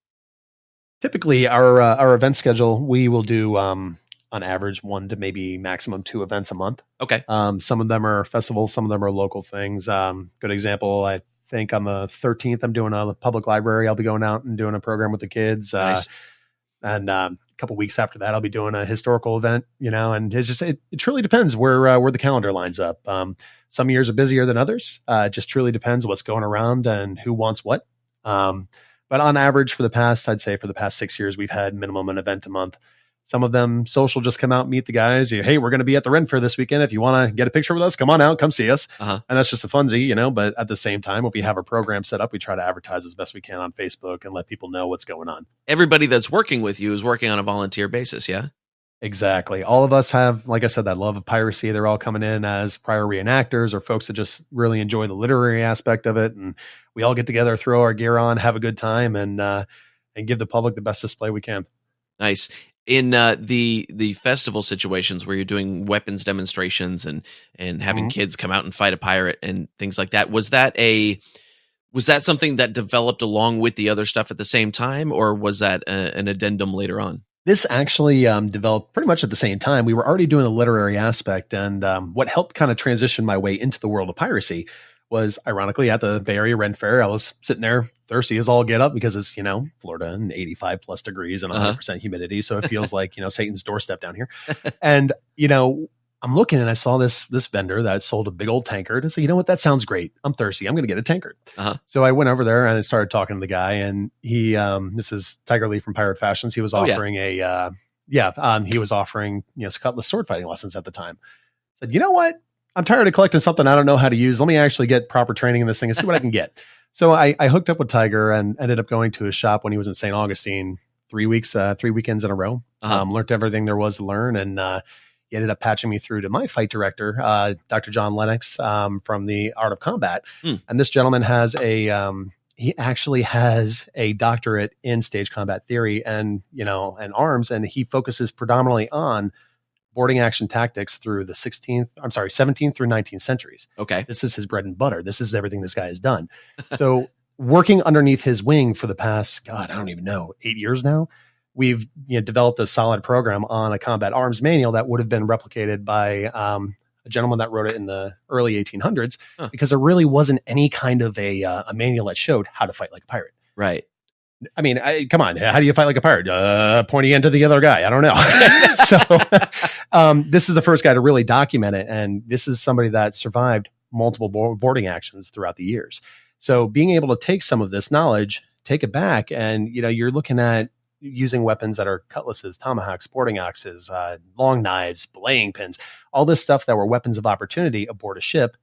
Typically, our event schedule, we will do on average 1 to maybe maximum 2 events a month. Okay. Some of them are festivals, some of them are local things. Good example, I think on the 13th, I'm doing a public library. I'll be going out and doing a program with the kids. Nice. And a couple weeks after that, I'll be doing a historical event, and it's just, it truly depends where the calendar lines up. Some years are busier than others. It just truly depends what's going around and who wants what. But on average I'd say for the past 6 years, we've had minimum an event a month. Some of them social, just come out, meet the guys. Hey, we're going to be at the Ren Fair this weekend. If you want to get a picture with us, come on out, come see us. And that's just a funsy, but at the same time, if we have a program set up, we try to advertise as best we can on Facebook and let people know what's going on. Everybody that's working with you is working on a volunteer basis. Yeah, exactly. All of us have, like I said, that love of piracy. They're all coming in as prior reenactors or folks that just really enjoy the literary aspect of it. And we all get together, throw our gear on, have a good time, and give the public the best display we can. Nice. In the festival situations where you're doing weapons demonstrations and having kids come out and fight a pirate and things like that, was that something that developed along with the other stuff at the same time, or was that an addendum later on? This actually developed pretty much at the same time. We were already doing the literary aspect, and what helped kind of transition my way into the world of piracy was, ironically, at the Bay Area Ren Fair. I was sitting there thirsty as all get up because it's, Florida and 85 plus degrees and 100% humidity. So it feels like, Satan's doorstep down here. And, I'm looking and I saw this vendor that sold a big old tankard. I said, you know what? That sounds great. I'm thirsty. I'm going to get a tankard. So I went over there and I started talking to the guy, and he, this is Tiger Lee from Pirate Fashions. He was offering he was offering, cutlass sword fighting lessons at the time. I said, you know what? I'm tired of collecting something I don't know how to use. Let me actually get proper training in this thing and see what I can get. So I hooked up with Tiger and ended up going to his shop when he was in St. Augustine 3 weekends in a row. Learned everything there was to learn. And he ended up patching me through to my fight director, Dr. John Lennox, from the Art of Combat. And this gentleman has he actually has a doctorate in stage combat theory and arms. And he focuses predominantly on boarding action tactics through the 17th through 19th centuries. Okay. This is his bread and butter. This is everything this guy has done. So working underneath his wing for the past, I don't even know, 8 years now, we've developed a solid program on a combat arms manual that would have been replicated by a gentleman that wrote it in the early 1800s, because there really wasn't any kind of a manual that showed how to fight like a pirate. Right. I mean, come on. How do you fight like a pirate? Pointing into the other guy. I don't know. So this is the first guy to really document it. And this is somebody that survived multiple boarding actions throughout the years. So being able to take some of this knowledge, take it back, and, you're looking at using weapons that are cutlasses, tomahawks, sporting axes, long knives, belaying pins, all this stuff that were weapons of opportunity aboard a ship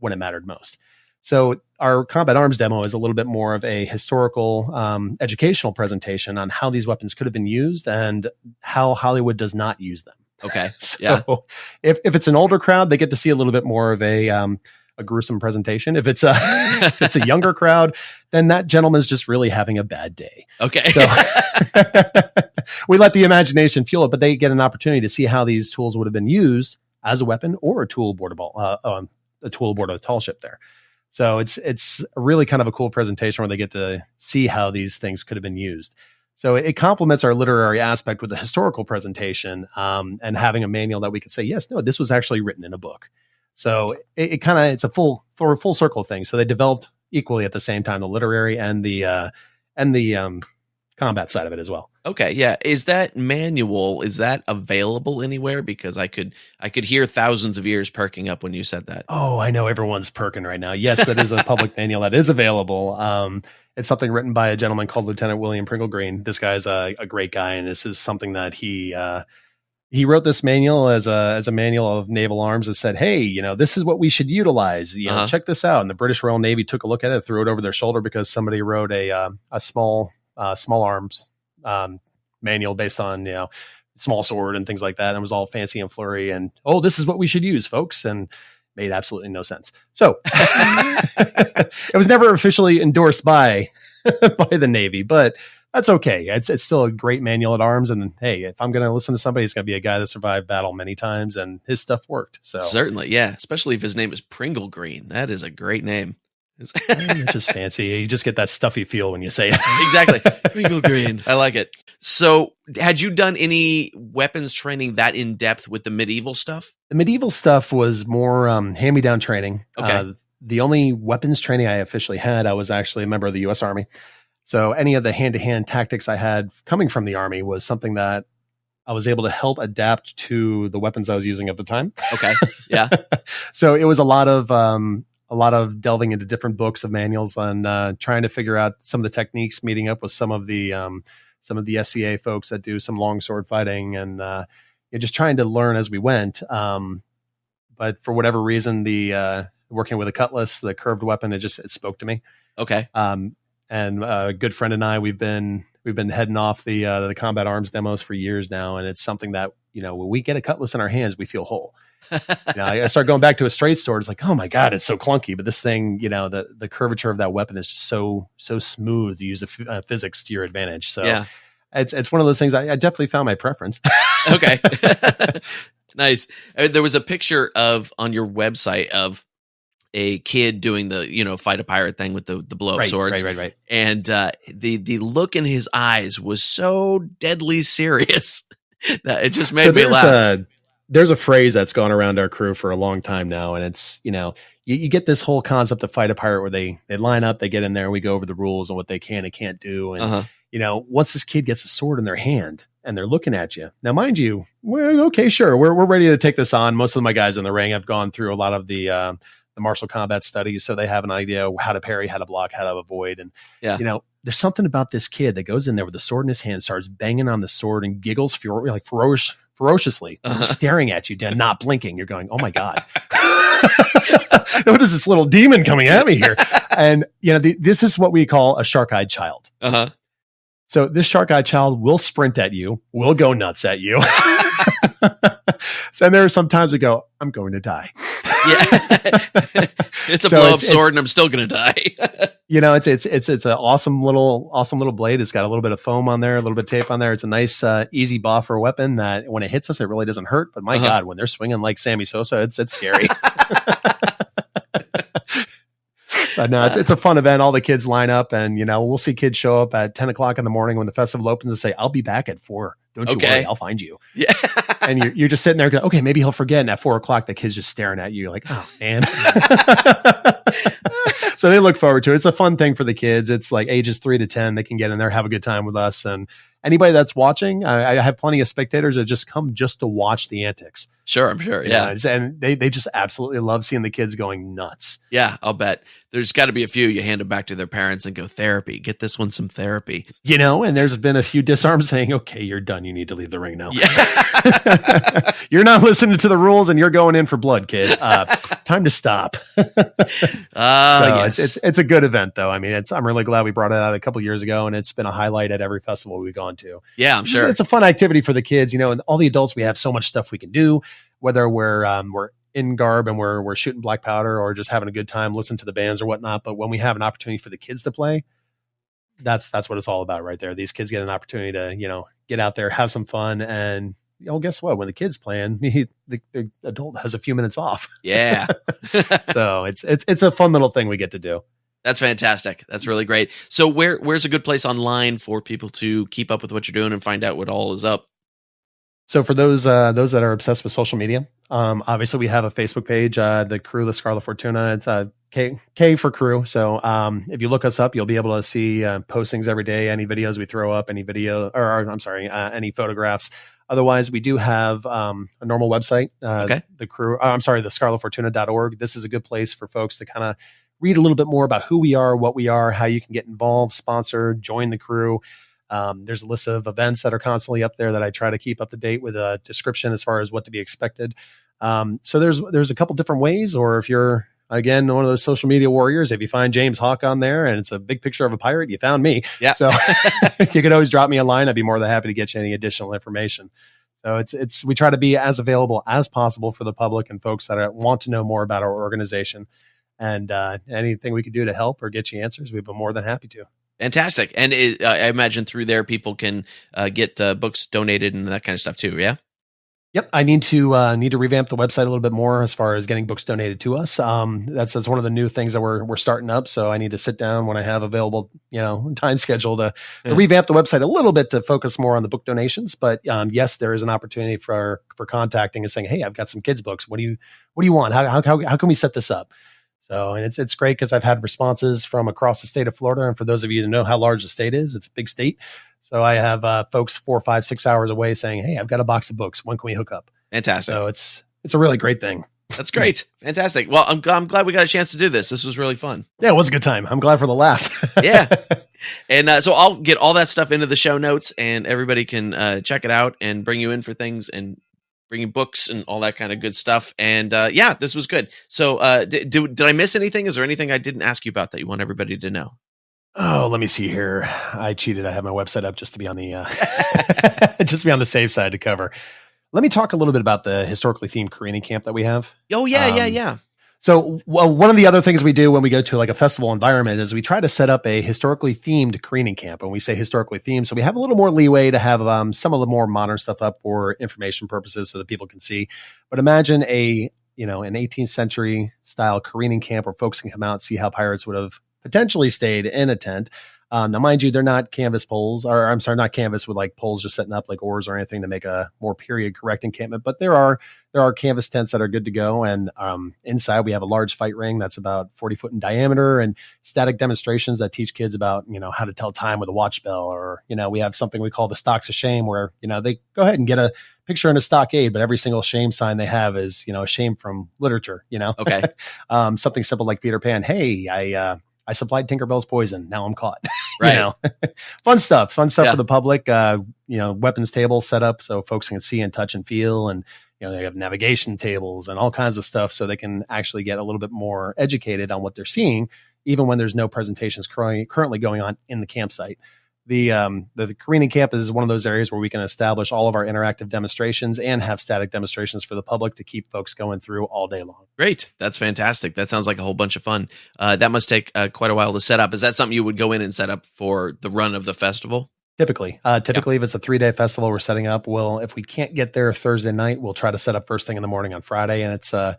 when it mattered most. So our combat arms demo is a little bit more of a historical, educational presentation on how these weapons could have been used and how Hollywood does not use them. Okay. So if it's an older crowd, they get to see a little bit more of a gruesome presentation. If it's a younger crowd, then that gentleman's just really having a bad day. Okay. So we let the imagination fuel it, but they get an opportunity to see how these tools would have been used as a weapon or a tool aboard a tall ship there. So it's really kind of a cool presentation where they get to see how these things could have been used. So it complements our literary aspect with a historical presentation, and having a manual that we could say, yes, no, this was actually written in a book. So it's a full circle thing. So they developed equally at the same time, the literary and the combat side of it as well. Okay. Yeah. Is that manual, is that available anywhere? Because I could hear thousands of ears perking up when you said that. Oh, I know everyone's perking right now. Yes, that is a public manual that is available. It's something written by a gentleman called Lieutenant William Pringlegreen. This guy's a great guy. And this is something that he he wrote this manual as a manual of naval arms that said, hey, this is what we should utilize. Check this out. And the British Royal Navy took a look at it, threw it over their shoulder because somebody wrote a small arms manual based on, small sword and things like that. And it was all fancy and flurry and, this is what we should use, folks. And made absolutely no sense. So it was never officially endorsed by the Navy, but that's okay. It's still a great manual at arms. And hey, if I'm going to listen to somebody, it's going to be a guy that survived battle many times and his stuff worked. So certainly. Yeah. Especially if his name is Pringle Green. That is a great name. It's just fancy. You just get that stuffy feel when you say it. Exactly. Pringle Green. I like it. So had you done any weapons training that in depth with the medieval stuff? The medieval stuff was more hand-me-down training. Okay. The only weapons training I officially had, I was actually a member of the U.S. Army. So any of the hand-to-hand tactics I had coming from the Army was something that I was able to help adapt to the weapons I was using at the time. Okay. Yeah. So it was a lot of delving into different books of manuals and trying to figure out some of the techniques, meeting up with some of the SCA folks that do some longsword fighting and just trying to learn as we went. But for whatever reason, the working with a cutlass, the curved weapon, it spoke to me. Okay. And a good friend and I, we've been heading off the combat arms demos for years now, and it's something that when we get a cutlass in our hands, we feel whole. I start going back to a straight sword. It's like, oh my god, it's so clunky. But this thing, the curvature of that weapon is just so smooth. You use the physics to your advantage. So yeah, it's one of those things. I definitely found my preference. Okay, nice. There was a picture on your website of a kid doing the fight a pirate thing with the blow up swords. Right. And the look in his eyes was so deadly serious that it just made me laugh. There's a phrase that's gone around our crew for a long time now, and it's you get this whole concept of fight a pirate where they line up, they get in there, and we go over the rules and what they can and can't do. And once this kid gets a sword in their hand and they're looking at you, now mind you, well, okay, sure, we're ready to take this on. Most of my guys in the ring have gone through a lot of the martial combat studies, so they have an idea how to parry, how to block, how to avoid. And there's something about this kid that goes in there with the sword in his hand, starts banging on the sword and giggles ferociously, staring at you, not blinking. You're going, oh my god, what is this little demon coming at me here? And this is what we call a shark-eyed child. So this shark-eyed child will sprint at you, will go nuts at you. And there are some times we go, I'm going to die. Yeah. It's a blow-up sword and I'm still going to die. It's an awesome little blade. It's got a little bit of foam on there, a little bit of tape on there. It's a nice, easy buffer weapon that when it hits us, it really doesn't hurt. But my God, when they're swinging like Sammy Sosa, it's scary. But no, it's a fun event. All the kids line up and, we'll see kids show up at 10 o'clock in the morning when the festival opens and say, I'll be back at 4. Don't you worry, I'll find you. Yeah. And you're just sitting there going, okay, maybe he'll forget. And at 4 o'clock, the kid's just staring at you. You're like, oh, man. So they look forward to it. It's a fun thing for the kids. It's like ages 3 to 10. They can get in there, have a good time with us. And anybody that's watching, I have plenty of spectators that just come just to watch the antics. Sure, I'm sure. Yeah. And they just absolutely love seeing the kids going nuts. Yeah, I'll bet. There's got to be a few you hand them back to their parents and go, therapy. Get this one some therapy. And there's been a few disarms saying, okay, you're done. You need to leave the ring now. Yeah. You're not listening to the rules and you're going in for blood, kid. Time to stop. Yes. It's a good event, though. I mean, I'm really glad we brought it out a couple years ago, and it's been a highlight at every festival we've gone to. Yeah, I'm sure. It's a fun activity for the kids, and all the adults, we have so much stuff we can do, whether we're in garb and we're shooting black powder or just having a good time, listen to the bands or whatnot. But when we have an opportunity for the kids to play, that's what it's all about right there. These kids get an opportunity to, get out there, have some fun. And guess what? When the kid's playing, the adult has a few minutes off. Yeah. So it's a fun little thing we get to do. That's fantastic. That's really great. So where's a good place online for people to keep up with what you're doing and find out what all is up? So for those that are obsessed with social media, obviously we have a Facebook page, the Krewe, the Scarlett Fortuna. It's K for Krewe. So if you look us up, you'll be able to see postings every day, any videos we throw up, any photographs. Otherwise, we do have a normal website, the scarlettfortuna.org. This is a good place for folks to kind of read a little bit more about who we are, what we are, how you can get involved, sponsor, join the crew. There's a list of events that are constantly up there that I try to keep up to date with a description as far as what to be expected. So there's a couple different ways, or if you're, again, one of those social media warriors, if you find James Hawk on there and it's a big picture of a pirate, you found me. Yeah. So you can always drop me a line. I'd be more than happy to get you any additional information. So we try to be as available as possible for the public and folks that want to know more about our organization, and anything we can do to help or get you answers, we've been more than happy to. Fantastic. And I imagine through there, people can get books donated and that kind of stuff too. Yeah. Yep, I need to revamp the website a little bit more as far as getting books donated to us. That's one of the new things that we're starting up. So I need to sit down when I have available, time schedule to revamp the website a little bit to focus more on the book donations. But yes, there is an opportunity for contacting and saying, hey, I've got some kids books. What do you want? How can we set this up? So, and it's great because I've had responses from across the state of Florida. And for those of you to know how large the state is, it's a big state. So I have folks 4, 5, 6 hours away saying, hey, I've got a box of books. When can we hook up? Fantastic. So it's a really great thing. That's great. Fantastic. Well, I'm glad we got a chance to do this. This was really fun. Yeah, it was a good time. I'm glad for the laughs. Yeah. And so I'll get all that stuff into the show notes, and everybody can check it out and bring you in for things and bringing books and all that kind of good stuff. And yeah, this was good. So did I miss anything? Is there anything I didn't ask you about that you want everybody to know? Oh, let me see here. I cheated. I have my website up just to be on the just to be on the safe side to cover. Let me talk a little bit about the historically themed careening camp that we have. Oh, yeah, yeah. So one of the other things we do when we go to like a festival environment is we try to set up a historically themed careening camp. And we say historically themed, so we have a little more leeway to have some of the more modern stuff up for information purposes so that people can see. But imagine an 18th century style careening camp where folks can come out and see how pirates would have potentially stayed in a tent. Now, mind you, they're not canvas poles, or I'm sorry, not canvas with like poles just setting up like oars or anything to make a more period correct encampment. But there are canvas tents that are good to go. And inside we have a large fight ring that's about 40 foot in diameter, and static demonstrations that teach kids about, how to tell time with a watch bell, or, we have something we call the stocks of shame where, they go ahead and get a picture in a stockade, but every single shame sign they have is, a shame from literature, Okay. Something simple like Peter Pan. Hey, I supplied Tinkerbell's poison. Now I'm caught. Right. Fun stuff for the public. Weapons tables set up so folks can see and touch and feel. And, they have navigation tables and all kinds of stuff so they can actually get a little bit more educated on what they're seeing, even when there's no presentations currently going on in the campsite. The careening camp is one of those areas where we can establish all of our interactive demonstrations and have static demonstrations for the public to keep folks going through all day long. Great. That's fantastic. That sounds like a whole bunch of fun. That must take quite a while to set up. Is that something you would go in and set up for the run of the festival? Typically, if it's a 3-day festival we're setting up, if we can't get there Thursday night, we'll try to set up first thing in the morning on Friday. And it's a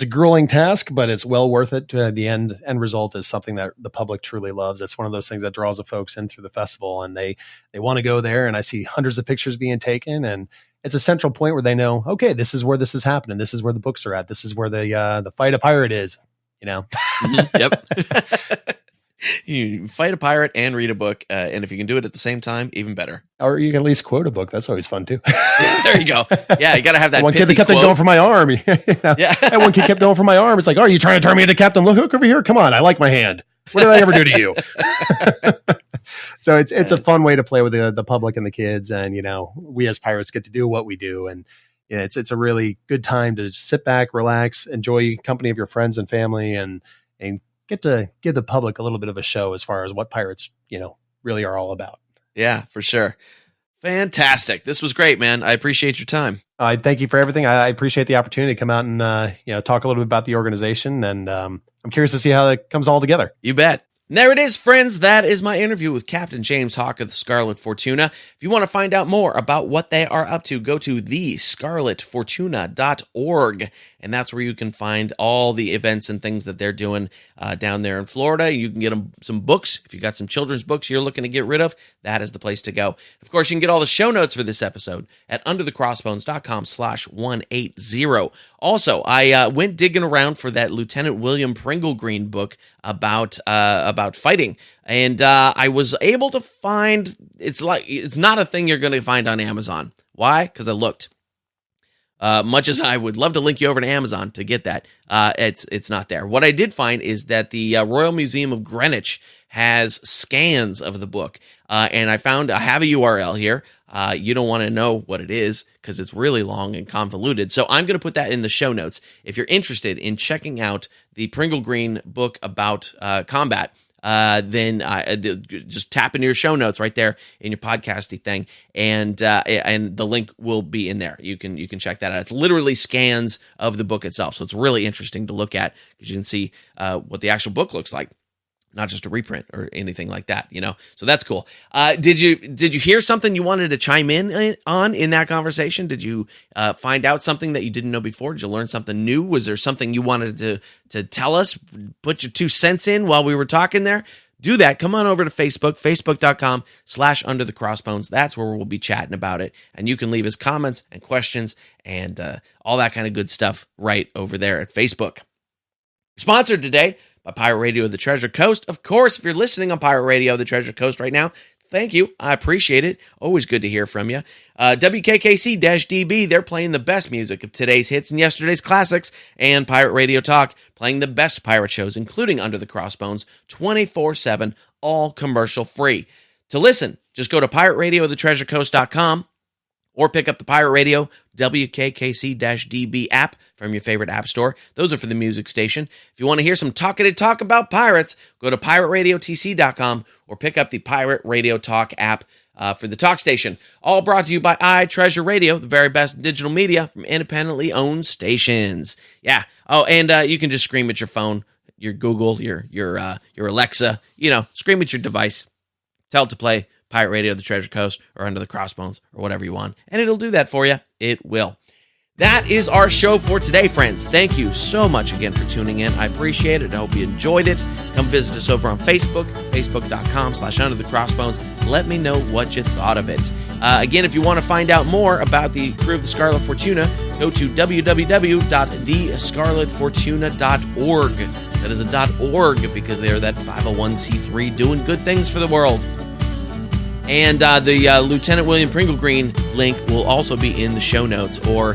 grueling task, but it's well worth it. The end result is something that the public truly loves. It's one of those things that draws the folks in through the festival, and they want to go there. And I see hundreds of pictures being taken, and it's a central point where they know, okay, this is where this is happening. This is where the books are at. This is where the fight a pirate is. Mm-hmm. Yep. You fight a pirate and read a book, and if you can do it at the same time, even better. Or you can at least quote a book. That's always fun too. Yeah, there you go. Yeah, you got to have that. One kid that kept going for my arm. Yeah, and one kid kept going for my arm. It's like, oh, are you trying to turn me into Captain? Look over here. Come on, I like my hand. What did I ever do to you? So it's a fun way to play with the public and the kids, and we as pirates get to do what we do, and it's a really good time to just sit back, relax, enjoy company of your friends and family, and get to give the public a little bit of a show as far as what pirates, really are all about. Yeah, for sure. Fantastic. This was great, man. I appreciate your time. I thank you for everything. I appreciate the opportunity to come out and, talk a little bit about the organization. And I'm curious to see how it comes all together. You bet. And there it is, friends. That is my interview with Captain James Hawk of the Scarlett Fortuna. If you want to find out more about what they are up to, go to thescarlettfortuna.org. And that's where you can find all the events and things that they're doing down there in Florida. You can get them some books. If you got some children's books you're looking to get rid of, that is the place to go. Of course, you can get all the show notes for this episode at underthecrossbones.com/180. Also, I went digging around for that Lieutenant William Pringlegreen book about fighting, and I was able to find it's not a thing you're going to find on Amazon. Why? Because I looked. Much as I would love to link you over to Amazon to get that, it's not there. What I did find is that the Royal Museum of Greenwich has scans of the book. And I have a URL here. You don't want to know what it is because it's really long and convoluted. So I'm going to put that in the show notes. If you're interested in checking out the Pringle Green book about combat, then just tap into your show notes right there in your podcasty thing, and the link will be in there. You can check that out. It's literally scans of the book itself, so it's really interesting to look at because you can see what the actual book looks like. Not just a reprint or anything like that, So that's cool. Did you hear something you wanted to chime in on in that conversation? Did you find out something that you didn't know before? Did you learn something new? Was there something you wanted to tell us? Put your 2 cents in while we were talking there? Do that. Come on over to Facebook, facebook.com/underthecrossbones. That's where we'll be chatting about it. And you can leave us comments and questions and all that kind of good stuff right over there at Facebook. Sponsored today by Pirate Radio of the Treasure Coast. Of course, if you're listening on Pirate Radio of the Treasure Coast right now, thank you. I appreciate it. Always good to hear from you. WKKC-DB, they're playing the best music of today's hits and yesterday's classics, and Pirate Radio Talk, playing the best pirate shows, including Under the Crossbones, 24/7, all commercial free. To listen, just go to pirateradioofthetreasurecoast.com or pick up the Pirate Radio WKKC-DB app from your favorite app store. Those are for the music station. If you want to hear some talkative talk about pirates, go to pirateradiotc.com or pick up the Pirate Radio Talk app for the talk station. All brought to you by iTreasure Radio, the very best digital media from independently owned stations. Yeah. Oh, and you can just scream at your phone, your Google, your Alexa, scream at your device. Tell it to play Pirate Radio of the Treasure Coast or Under the Crossbones or whatever you want, and it'll do that for you. It will. That is our show for today, friends. Thank you so much again for tuning in. I appreciate it. I hope you enjoyed it. Come visit us over on Facebook, facebook.com/underthecrossbones. Let me know what you thought of it. Again, if you want to find out more about the crew of the Scarlett Fortuna, go to www.thescarlettfortuna.org. That is a .org because they are that 501c3 doing good things for the world. And the Lieutenant William Pringle Green link will also be in the show notes, or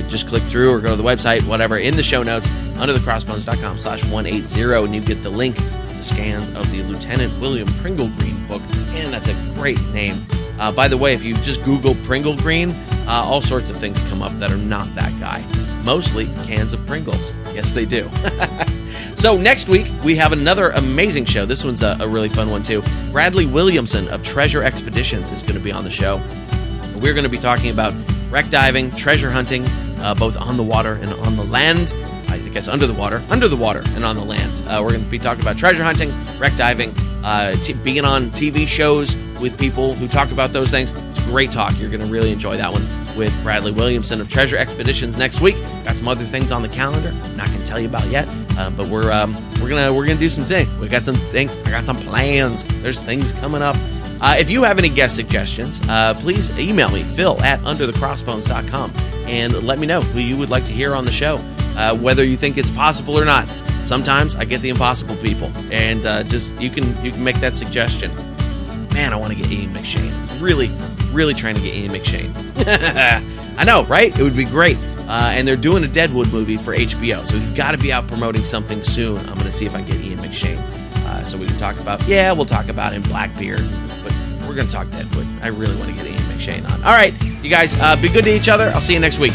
just click through or go to the website, whatever, in the show notes, underthecrossbones.com/180, and you get the link to the scans of the Lieutenant William Pringle Green book. And that's a great name. By the way, if you just Google Pringle Green, all sorts of things come up that are not that guy. Mostly cans of Pringles. Yes, they do. So next week, we have another amazing show. This one's a really fun one, too. Bradley Williamson of Treasure Expeditions is going to be on the show. We're going to be talking about wreck diving, treasure hunting, both on the water and on the land. I guess under the water, and on the land. We're going to be talking about treasure hunting, wreck diving, being on TV shows with people who talk about those things. It's great talk. You're going to really enjoy that one with Bradley Williamson of Treasure Expeditions next week. Got some other things on the calendar I'm not going to tell you about yet, but we're gonna do some things. I got some plans. There's things coming up. If you have any guest suggestions, please email me, phil@underthecrossbones.com, and let me know who you would like to hear on the show, whether you think it's possible or not. Sometimes I get the impossible people, and just you can make that suggestion. Man, I want to get Ian McShane. Really trying to get Ian McShane. I know, right? It would be great. And they're doing a Deadwood movie for HBO, so he's got to be out promoting something soon. I'm going to see if I can get Ian McShane, so we can talk about, we'll talk about him, Blackbeard, but we're going to talk Deadwood. I really want to get Ian McShane on. All right, you guys, be good to each other. I'll see you next week.